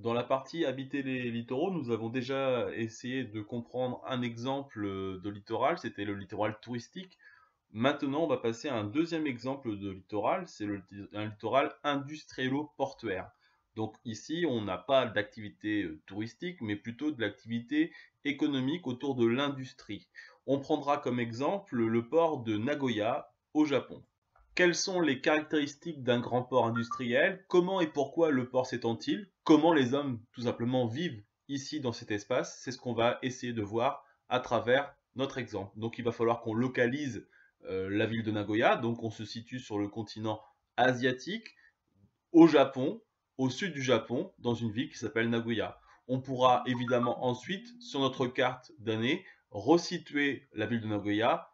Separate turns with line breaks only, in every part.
Dans la partie habiter les littoraux, nous avons déjà essayé de comprendre un exemple de littoral, c'était le littoral touristique. Maintenant, on va passer à un deuxième exemple de littoral, c'est un littoral industrielo-portuaire. Donc ici, on n'a pas d'activité touristique, mais plutôt de l'activité économique autour de l'industrie. On prendra comme exemple le port de Nagoya au Japon. Quelles sont les caractéristiques d'un grand port industriel? Comment et pourquoi le port s'étend-il? Comment les hommes, tout simplement, vivent ici dans cet espace? C'est ce qu'on va essayer de voir à travers notre exemple. Donc il va falloir qu'on localise la ville de Nagoya. Donc on se situe sur le continent asiatique, au Japon, au sud du Japon, dans une ville qui s'appelle Nagoya. On pourra évidemment ensuite, sur notre carte d'année, resituer la ville de Nagoya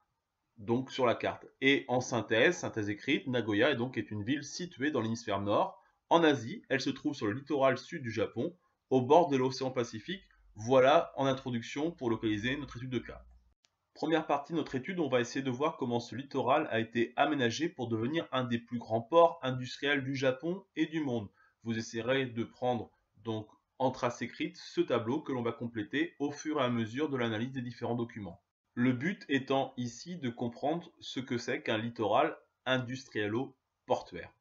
donc sur la carte. Et en synthèse écrite, Nagoya est une ville située dans l'hémisphère nord, en Asie. Elle se trouve sur le littoral sud du Japon, au bord de l'océan Pacifique. Voilà en introduction pour localiser notre étude de cas. Première partie de notre étude, on va essayer de voir comment ce littoral a été aménagé pour devenir un des plus grands ports industriels du Japon et du monde. Vous essayerez de prendre donc en trace écrite ce tableau que l'on va compléter au fur et à mesure de l'analyse des différents documents. Le but étant ici de comprendre ce que c'est qu'un littoral industrielo-portuaire.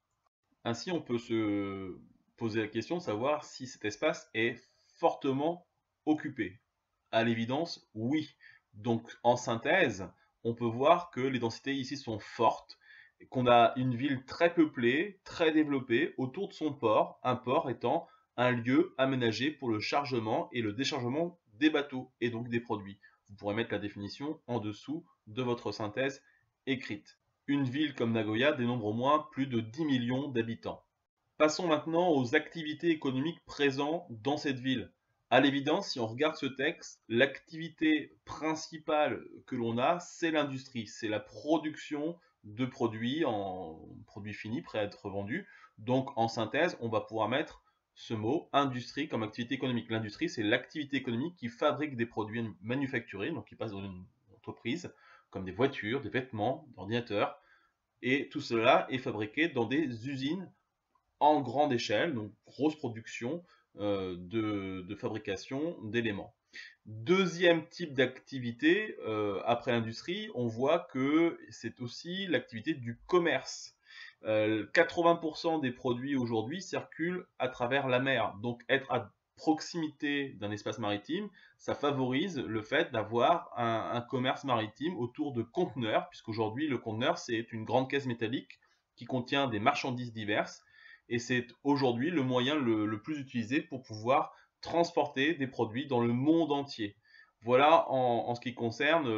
Ainsi, on peut se poser la question de savoir si cet espace est fortement occupé. À l'évidence, oui. Donc, en synthèse, on peut voir que les densités ici sont fortes, qu'on a une ville très peuplée, très développée autour de son port, un port étant un lieu aménagé pour le chargement et le déchargement des bateaux et donc des produits. Vous pourrez mettre la définition en dessous de votre synthèse écrite. Une ville comme Nagoya dénombre au moins plus de 10 millions d'habitants. Passons maintenant aux activités économiques présentes dans cette ville. À l'évidence, si on regarde ce texte, l'activité principale que l'on a, c'est l'industrie, c'est la production de produits en produits finis, prêts à être vendus. Donc en synthèse, on va pouvoir mettre ce mot industrie comme activité économique. L'industrie, c'est l'activité économique qui fabrique des produits manufacturés, donc qui passent dans une entreprise, comme des voitures, des vêtements, des ordinateurs, et tout cela est fabriqué dans des usines en grande échelle, donc grosse production de fabrication d'éléments. Deuxième type d'activité, après l'industrie, on voit que c'est aussi l'activité du commerce. 80% des produits aujourd'hui circulent à travers la mer. Donc être à proximité d'un espace maritime, ça favorise le fait d'avoir un commerce maritime autour de conteneurs, puisqu'aujourd'hui le conteneur c'est une grande caisse métallique qui contient des marchandises diverses et c'est aujourd'hui le moyen le plus utilisé pour pouvoir transporter des produits dans le monde entier. Voilà en ce qui concerne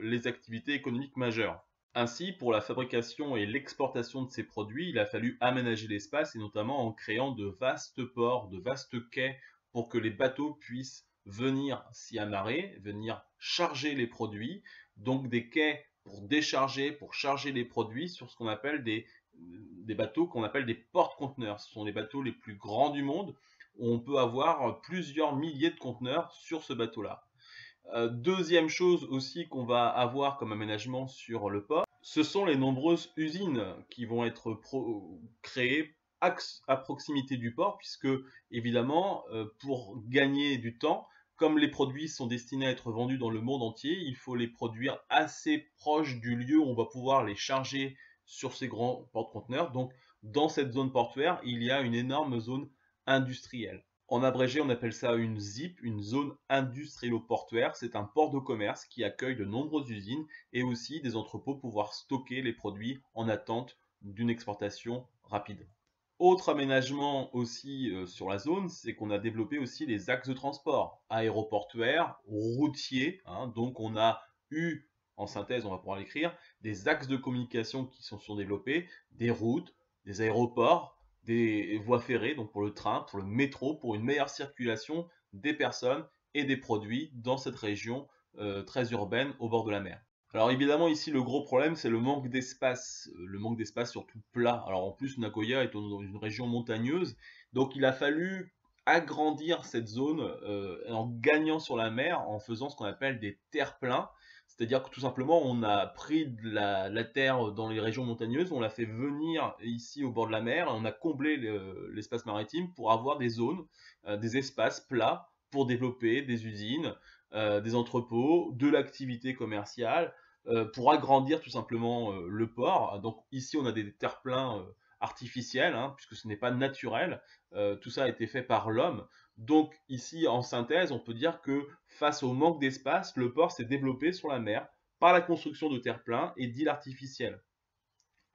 les activités économiques majeures. Ainsi, pour la fabrication et l'exportation de ces produits, il a fallu aménager l'espace et notamment en créant de vastes ports, de vastes quais pour que les bateaux puissent venir s'y amarrer, venir charger les produits, donc des quais pour décharger, pour charger les produits sur ce qu'on appelle des bateaux qu'on appelle des porte-conteneurs. Ce sont les bateaux les plus grands du monde. On peut avoir plusieurs milliers de conteneurs sur ce bateau-là. Deuxième chose aussi qu'on va avoir comme aménagement sur le port, ce sont les nombreuses usines qui vont être créées à proximité du port, puisque évidemment, pour gagner du temps, comme les produits sont destinés à être vendus dans le monde entier, il faut les produire assez proches du lieu où on va pouvoir les charger sur ces grands porte-conteneurs. Donc, dans cette zone portuaire, il y a une énorme zone industrielle. En abrégé, on appelle ça une ZIP, une zone industrielo-portuaire. C'est un port de commerce qui accueille de nombreuses usines et aussi des entrepôts pour pouvoir stocker les produits en attente d'une exportation rapide. Autre aménagement aussi sur la zone, c'est qu'on a développé aussi les axes de transport aéroportuaires, routiers. Donc on a eu, en synthèse, on va pouvoir l'écrire, des axes de communication qui sont développés, des routes, des aéroports, des voies ferrées, donc pour le train, pour le métro, pour une meilleure circulation des personnes et des produits dans cette région très urbaine au bord de la mer. Alors évidemment ici le gros problème c'est le manque d'espace surtout plat. Alors en plus Nagoya est dans une région montagneuse, donc il a fallu agrandir cette zone en gagnant sur la mer en faisant ce qu'on appelle des terre-pleins, C'est-à-dire que tout simplement, on a pris de la terre dans les régions montagneuses, on l'a fait venir ici au bord de la mer, et on a comblé l'espace maritime pour avoir des zones, des espaces plats pour développer des usines, des entrepôts, de l'activité commerciale, pour agrandir tout simplement le port. Donc ici, on a des terre-pleins artificiels, hein, puisque ce n'est pas naturel. Tout ça a été fait par l'homme. Donc ici, en synthèse, on peut dire que face au manque d'espace, le port s'est développé sur la mer par la construction de terre-pleins et d'îles artificielles.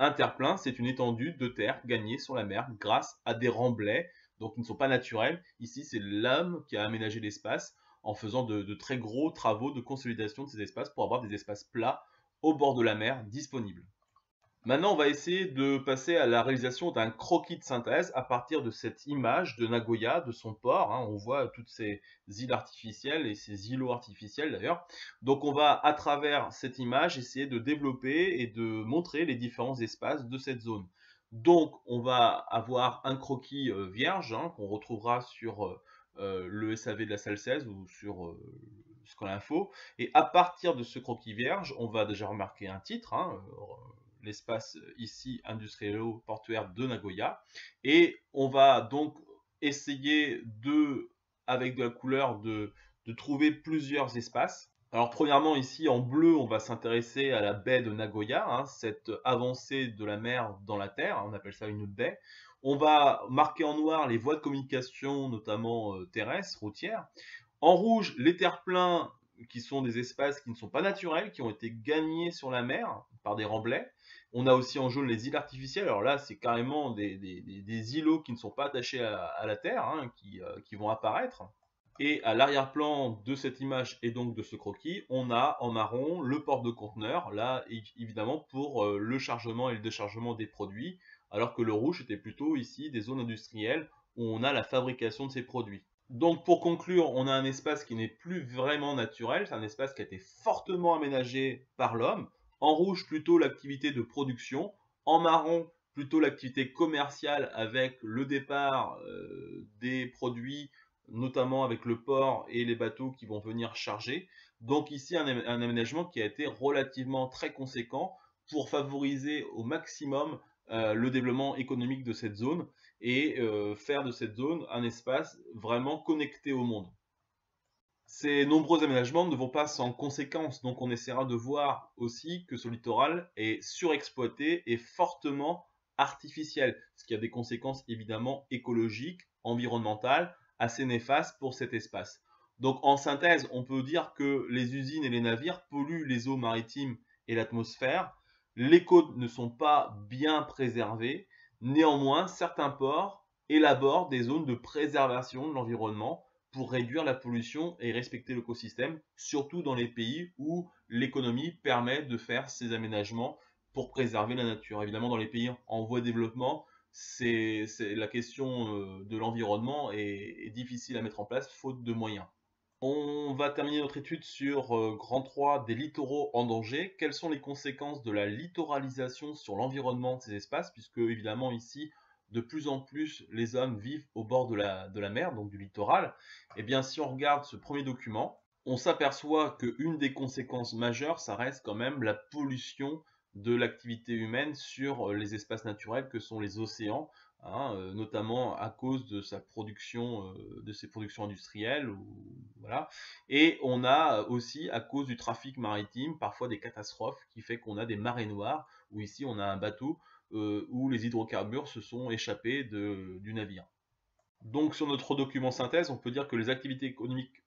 Un terre-plein, c'est une étendue de terre gagnée sur la mer grâce à des remblais, donc qui ne sont pas naturels. Ici, c'est l'homme qui a aménagé l'espace en faisant de très gros travaux de consolidation de ces espaces pour avoir des espaces plats au bord de la mer disponibles. Maintenant, on va essayer de passer à la réalisation d'un croquis de synthèse à partir de cette image de Nagoya, de son port, hein. On voit toutes ces îles artificielles et ces îlots artificiels d'ailleurs. Donc on va, à travers cette image, essayer de développer et de montrer les différents espaces de cette zone. Donc on va avoir un croquis vierge, hein, qu'on retrouvera sur le SAV de la salle 16 ou sur Scolinfo. Et à partir de ce croquis vierge, on va déjà remarquer un titre, hein, l'espace ici industrielo-portuaire de Nagoya. Et on va donc essayer de, avec de la couleur, de trouver plusieurs espaces. Alors premièrement ici en bleu, on va s'intéresser à la baie de Nagoya, hein, cette avancée de la mer dans la terre, on appelle ça une baie. On va marquer en noir les voies de communication, notamment terrestres, routières. En rouge, les terre-pleins, qui sont des espaces qui ne sont pas naturels, qui ont été gagnés sur la mer par des remblais. On a aussi en jaune les îles artificielles. Alors là, c'est carrément des îlots qui ne sont pas attachés à la terre, hein, qui vont apparaître. Et à l'arrière-plan de cette image et donc de ce croquis, on a en marron le port de conteneur, là évidemment pour le chargement et le déchargement des produits, alors que le rouge était plutôt ici des zones industrielles où on a la fabrication de ces produits. Donc pour conclure, on a un espace qui n'est plus vraiment naturel, c'est un espace qui a été fortement aménagé par l'homme. En rouge, plutôt l'activité de production. En marron, plutôt l'activité commerciale avec le départ des produits, notamment avec le port et les bateaux qui vont venir charger. Donc ici, un aménagement qui a été relativement très conséquent pour favoriser au maximum le développement économique de cette zone et faire de cette zone un espace vraiment connecté au monde. Ces nombreux aménagements ne vont pas sans conséquences, donc on essaiera de voir aussi que ce littoral est surexploité et fortement artificiel, ce qui a des conséquences évidemment écologiques, environnementales, assez néfastes pour cet espace. Donc en synthèse, on peut dire que les usines et les navires polluent les eaux maritimes et l'atmosphère, les côtes ne sont pas bien préservées, néanmoins certains ports élaborent des zones de préservation de l'environnement pour réduire la pollution et respecter l'écosystème, surtout dans les pays où l'économie permet de faire ces aménagements pour préserver la nature. Évidemment, dans les pays en voie de développement, la question de l'environnement est difficile à mettre en place faute de moyens. On va terminer notre étude sur Grand 3 des littoraux en danger. Quelles sont les conséquences de la littoralisation sur l'environnement de ces espaces, puisque évidemment ici, de plus en plus, les hommes vivent au bord de la mer, donc du littoral. Eh bien, si on regarde ce premier document, on s'aperçoit qu'une des conséquences majeures, ça reste quand même la pollution de l'activité humaine sur les espaces naturels que sont les océans, hein, notamment à cause de sa production, de ses productions industrielles, voilà. Et on a aussi à cause du trafic maritime parfois des catastrophes qui fait qu'on a des marées noires où ici on a un bateau où les hydrocarbures se sont échappés du navire. Donc sur notre document synthèse, on peut dire que les activités économiques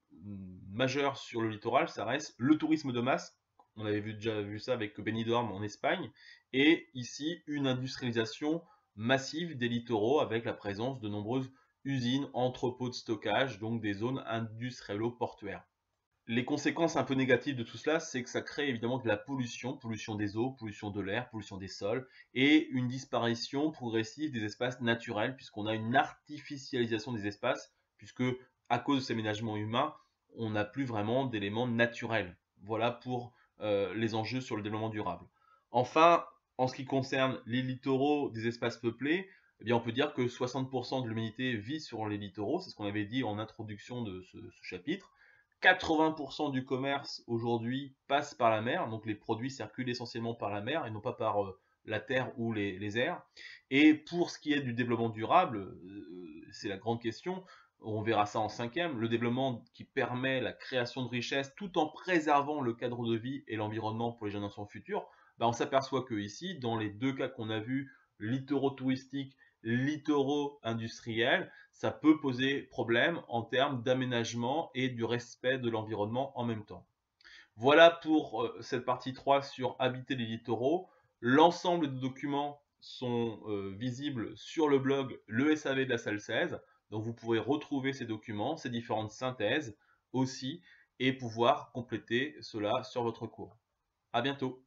majeures sur le littoral, ça reste le tourisme de masse. On avait déjà vu ça avec Benidorm en Espagne, et ici une industrialisation massive des littoraux avec la présence de nombreuses usines, entrepôts de stockage, donc des zones industrielo-portuaires. Les conséquences un peu négatives de tout cela, c'est que ça crée évidemment de la pollution, pollution des eaux, pollution de l'air, pollution des sols, et une disparition progressive des espaces naturels, puisqu'on a une artificialisation des espaces, puisque à cause de ces aménagements humains, on n'a plus vraiment d'éléments naturels. Voilà pour les enjeux sur le développement durable. Enfin, en ce qui concerne les littoraux des espaces peuplés, eh bien on peut dire que 60% de l'humanité vit sur les littoraux, c'est ce qu'on avait dit en introduction de ce chapitre. 80% du commerce aujourd'hui passe par la mer, donc les produits circulent essentiellement par la mer et non pas par la terre ou les airs. Et pour ce qui est du développement durable, c'est la grande question, on verra ça en cinquième, le développement qui permet la création de richesses tout en préservant le cadre de vie et l'environnement pour les générations futures, bah on s'aperçoit que ici, dans les deux cas qu'on a vus, littoraux touristiques, littoraux industriels, ça peut poser problème en termes d'aménagement et du respect de l'environnement en même temps. Voilà pour cette partie 3 sur habiter les littoraux. L'ensemble des documents sont visibles sur le blog Le SAV de la salle 16. Donc vous pourrez retrouver ces documents, ces différentes synthèses aussi, et pouvoir compléter cela sur votre cours. À bientôt.